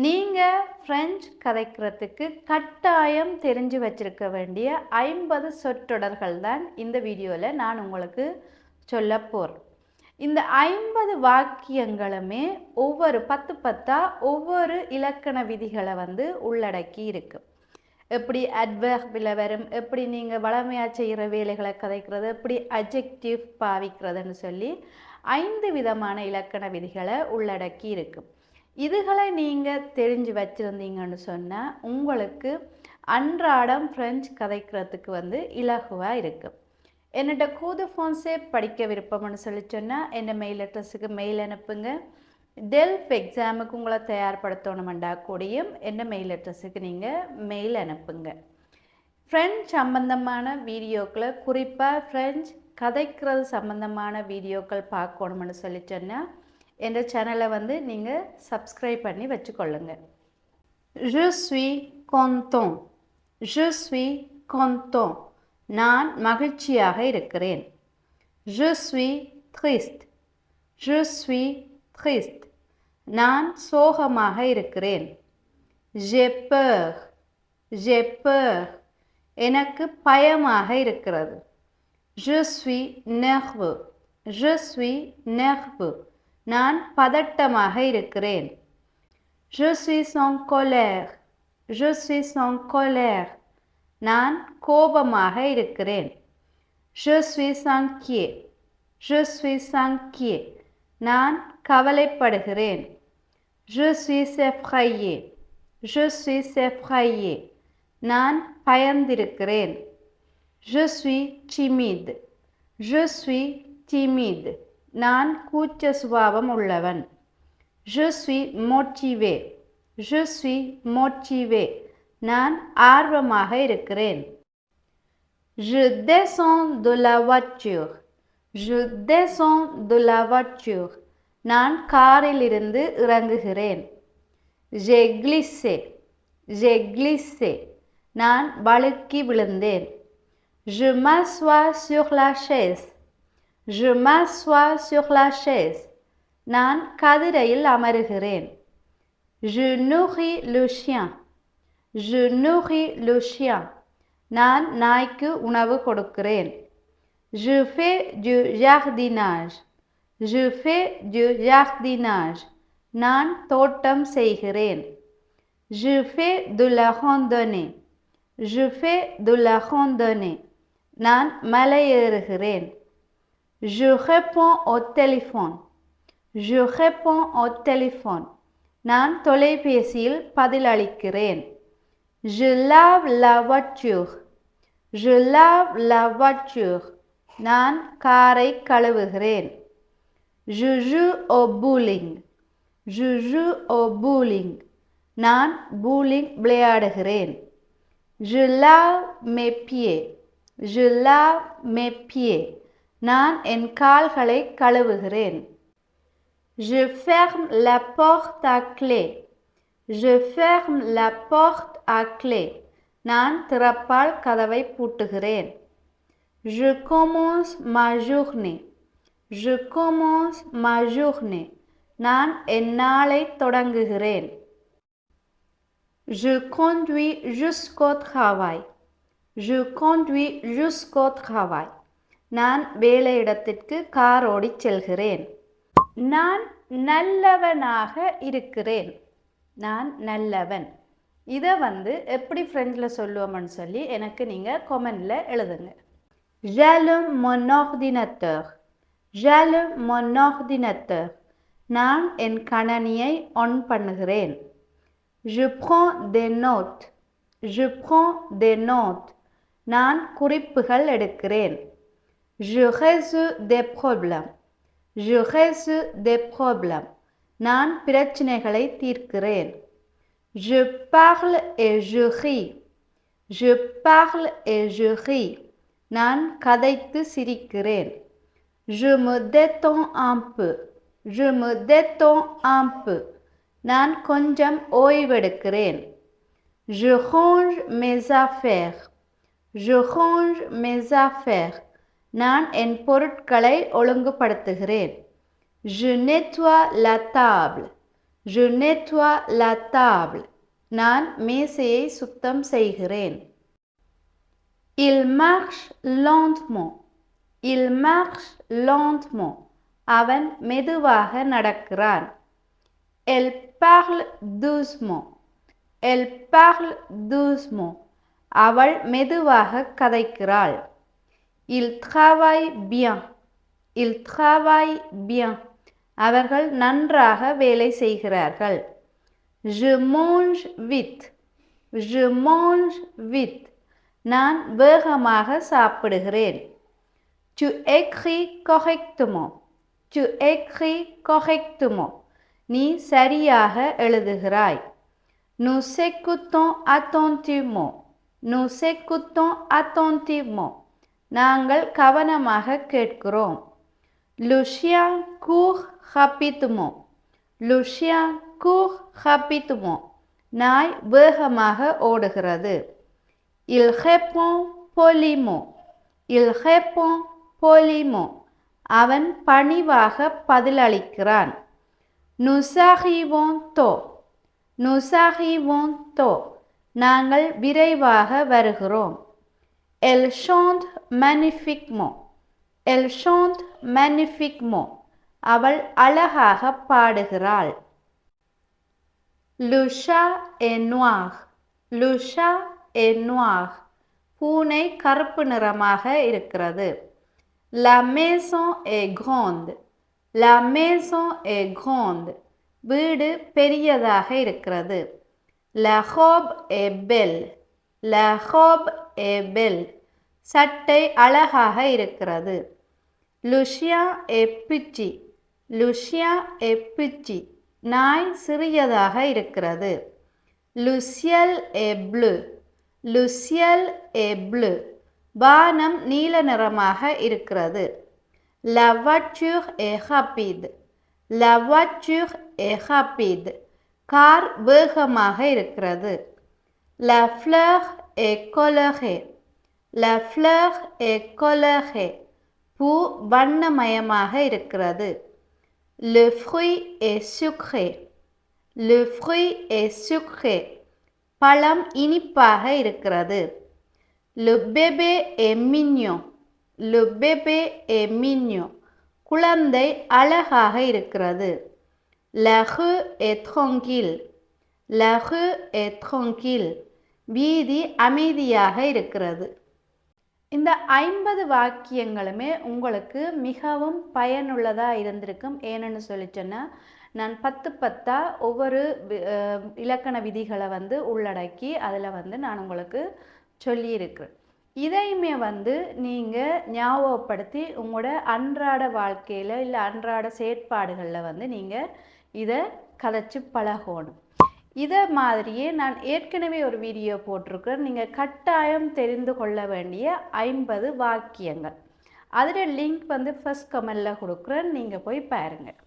நீங்கள் ஃப்ரெஞ்சு கதைக்கிறதுக்கு கட்டாயம் தெரிஞ்சு வச்சிருக்க வேண்டிய 50 சொற்றொடர்கள் தான் இந்த வீடியோவில் நான் உங்களுக்கு சொல்ல போகிறேன். இந்த 50 வாக்கியங்களுமே ஒவ்வொரு 10 ஒவ்வொரு இலக்கண விதிகளை உள்ளடக்கி இருக்கு. எப்படி அட்வர்பில் வரும், எப்படி நீங்கள் வளமையாக செய்கிற வேலைகளை கதைக்கிறது, எப்படி அட்ஜெக்டிவ் பாவிக்கிறதுன்னு சொல்லி 5 விதமான இலக்கண விதிகளை உள்ளடக்கி இருக்கு. இதுகளை நீங்கள் தெரிஞ்சு வச்சுருந்தீங்கன்னு சொன்னால் உங்களுக்கு அன்றாடம் ஃப்ரெஞ்சு கதைக்கிறதுக்கு இலகுவாக இருக்குது. என்னோட கூது ஃபான்ஸே படிக்க விருப்பம்னு சொல்லி சொன்னால் என் மெயில் அட்ரஸுக்கு மெயில் அனுப்புங்க. டெல்ஃப் எக்ஸாமுக்கு உங்களை தயார்படுத்தணுமெண்டா கூடியும் என் மெயில் அட்ரஸுக்கு நீங்கள் மெயில் அனுப்புங்க. ஃப்ரெஞ்சு சம்பந்தமான வீடியோக்களை, குறிப்பாக ஃப்ரெஞ்சு கதைக்கிறது சம்பந்தமான வீடியோக்கள் பார்க்கணும்னு சொல்லி சொன்னால் என்ற சேனலை நீங்கள் சப்ஸ்கிரைப் பண்ணி வச்சுக்கொள்ளுங்க. Je suis content. Je suis content. நான் மகிழ்ச்சியாக இருக்கிறேன். Je suis triste. Je suis triste. நான் சோகமாக இருக்கிறேன். J'ai peur. J'ai peur. எனக்கு பயமாக இருக்கிறது. Je suis nerveux. Je suis nerveux. நான் பதட்டமாக இருக்கிறேன். Je suis en colère. Je suis en colère. நான் கோபமாக இருக்கிறேன். Je suis inquiet. Je suis inquiet. நான் கவலைப்படுகிறேன். Je suis effrayé. Je suis effrayé. நான் பயந்திருக்கிறேன். Je suis timide. Je suis timide. நான் கூச்ச சுபாவம் உள்ளவன். Je suis motivé. Je suis motivé. நான் ஆர்வமாக இருக்கிறேன். Je descends de la voiture. Je descends de la voiture. நான் காரிலிருந்து இறங்குகிறேன். J'ai glissé. J'ai glissé. நான் வழுக்கி விழுந்தேன். Je m'assois sur la chaise. Je m'assois sur la chaise. நான் கதிரையில் அமருகிறேன். Je nourris le chien. Je nourris le chien. நான் நாய்க்கு உணவு கொடுக்கிறேன். Je fais du jardinage. Je fais du jardinage. நான் தோட்டம் செய்கிறேன். Je fais de la randonnée. Je fais de la randonnée. நான் மலையேறுகிறேன். Je réponds au téléphone. Je réponds au téléphone. நான் தொலைபேசியில் பதிலளிக்கிறேன். Je lave la voiture. Je lave la voiture. நான் காரை கழுவுகிறேன். Je joue au bowling. Je joue au bowling. நான் bowling விளையாடுகிறேன். Je lave mes pieds. Je lave mes pieds. நான் என் கால்களை கழுவுகிறேன். Je ferme la porte à clé. Je ferme la porte à clé. நான் திறப்பால் கதவை பூட்டுகிறேன். Je commence ma journée. Je commence ma journée. நான் என் நாளை தொடங்குகிறேன். Je conduis jusqu'au travail. Je conduis jusqu'au travail. நான் வேலையிடத்திற்கு car ஓடிச் செல்கிறேன். நான் நல்லவனாக இருக்கிறேன். நான் நல்லவன். இதை எப்படி ஃப்ரெஞ்சில் சொல்லுவோம்னு சொல்லி எனக்கு நீங்கள் கமெண்டில் எழுதுங்க. J'allume mon ordinateur. J'allume mon ordinateur. நான் என் கணனியை ஆன் பண்ணுகிறேன். Je prends des notes. Je prends des notes. நான் குறிப்புகள் எடுக்கிறேன். Je résous des problèmes. Je résous des problèmes. நான் பிரச்சனைகளை தீர்க்கிறேன். Je parle et je ris. Je parle et je ris. நான் கதைத்து சிரிக்கிறேன். Je me détends un peu. Je me détends un peu. நான் கொஞ்சம் ஓய்வெடுக்கிறேன். Je range mes affaires. Je range mes affaires. நான் என் பொருட்களை ஒழுங்குபடுத்துகிறேன். Je nettoie la table. Je nettoie la table. நான் மேசையை சுத்தம் செய்கிறேன். Il marche lentement. Il marche lentement. அவன் மெதுவாக நடக்கிறான். Elle parle doucement. Elle parle doucement. அவள் மெதுவாக கதைக்கிறாள். Il travaille bien. Il travaille bien. அவர்கள் நன்றாக வேலை செய்கிறார்கள். Je mange vite. Je mange vite. நான் வேகமாக சாப்பிடுகிறேன். Tu écris correctement. Tu écris correctement. நீ சரியாக எழுதுகிறாய். Nous écoutons attentivement. Nous écoutons attentivement. நாங்கள் கவனமாக கேட்கிறோம். Le chien court rapidement. Le chien court rapidement. நாய் வேகமாக ஓடுகிறது. Il répond poliment. Il répond poliment. அவன் பணிவாக பதிலளிக்கிறான். Nous arrivons tôt. Nous arrivons tôt. நாங்கள் விரைவாக வருகிறோம். Elle chante magnifiquement. Elle chante magnifiquement. அவள் அழகாக பாடுகிறாள். Le chat est noir. Le chat est noir. பூனை கருப்பு நிறமாக இருக்கிறது. La maison est grande. La maison est grande. வீடு பெரியதாக இருக்கிறது. La robe est belle. La robe est belle. சட்டை அழகாக இருக்கிறது. Le chien est petit. Le chien est petit. நாய் சிறியதாக இருக்கிறது. Le ciel est bleu. Le ciel est bleu. வானம் நீல நிறமாக இருக்கிறது. La voiture est rapide. La voiture est rapide. Car வேகமாக இருக்கிறது. La fleur est colorée. La fleur est colorée. பூ வண்ணமயமாக இருக்கிறது. Le fruit est sucré. Le fruit est sucré. பழம் இனிப்பாக இருக்கிறது. Le bébé est mignon. Le bébé est mignon. குழந்தை அழகாக இருக்கிறது. La rue est tranquille. La rue est tranquille. வீதி அமைதியாக இருக்கிறது. இந்த 50 வாக்கியங்களுமே உங்களுக்கு மிகவும் பயனுள்ளதாக இருந்திருக்கும். ஏன்னு சொல்லிட்டேன்னா நான் 10 ஒவ்வொரு இலக்கண விதிகளை உள்ளடக்கி அதில் நான் உங்களுக்கு சொல்லியிருக்கிறேன். இதையுமே நீங்கள் ஞாபகப்படுத்தி உங்களோட அன்றாட வாழ்க்கையில் இல்லை அன்றாட செயற்பாடுகளில் நீங்கள் இதை கதைச்சி பழகணும். இதை மாதிரியே நான் ஏற்கனவே ஒரு வீடியோ போட்டிருக்கிறேன். நீங்கள் கட்டாயம் தெரிந்து கொள்ள வேண்டிய 50 வாக்கியங்கள். அதில் லிங்க் ஃபர்ஸ்ட் கமெண்டில் கொடுக்குறேன். நீங்கள் போய் பாருங்கள்.